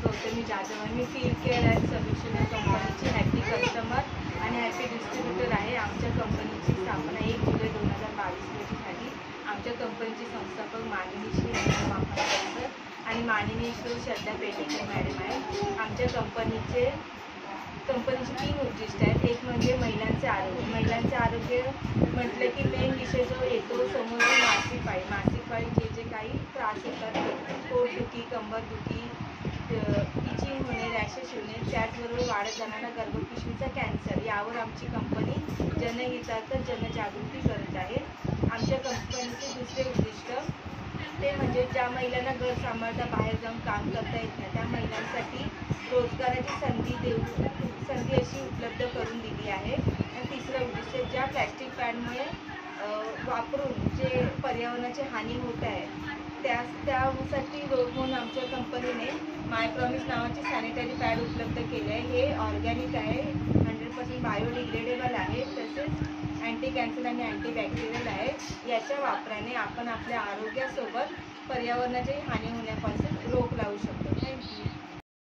गौतमी जाधव आहे. मी field care and solution कंपनीची happy customer आणि हॅपी डिस्ट्रीब्युटर आहे. आमच्या कंपनीची स्थापना 1 जुलै 2022 रोजी झाली. आमच्या कंपनीचे संस्थापक माननीय श्री सर आणि माननीय श्री श्रद्धा पेटेकर मॅडम आहे. आमच्या कंपनीची 3 उद्दिष्ट आहेत. एक म्हणजे महिलांचे आरोग्य. महिलांचे आरोग्य म्हटलं की मेन विषय जो येतो समोर मासिक पाळी जे काही त्रास होतात, पोटदुखी, कंबरदुखी, इचिंग होणे, रॅशेस होणे, त्याचबरोबर वाढत जाणारा गर्भपिशवीचा कॅन्सर, यावर आमची कंपनी जनहितार्थ जनजागृती करत आहे. आमच्या कंपनीचे दुसरे उद्दिष्ट ते म्हणजे ज्या महिलांना घर सांभाळता बाहेर जाऊन काम करता येत नाही त्या महिलांसाठी रोजगाराची संधी अशी उपलब्ध करून दिली आहे. आणि तिसरं उद्दिष्ट ज्या प्लॅस्टिक पॅडमुळे वापरून जे पर्यावरणाची हानी होत आहे त्यासाठी म्हणून आमच्या कंपनीने माय प्रॉमिस नावाची सॅनिटरी पॅड उपलब्ध केले आहे. हे ऑर्गॅनिक आहे, 100% बायोडिग्रेडेबल आहे, तसेच अँटी कॅन्सर आणि अँटीबॅक्टेरियल आहे. याच्या वापराने आपण आपल्या आरोग्यासोबत पर्यावरणाची हानी होण्यापासून रोख लावू शकतो. थँक्यू.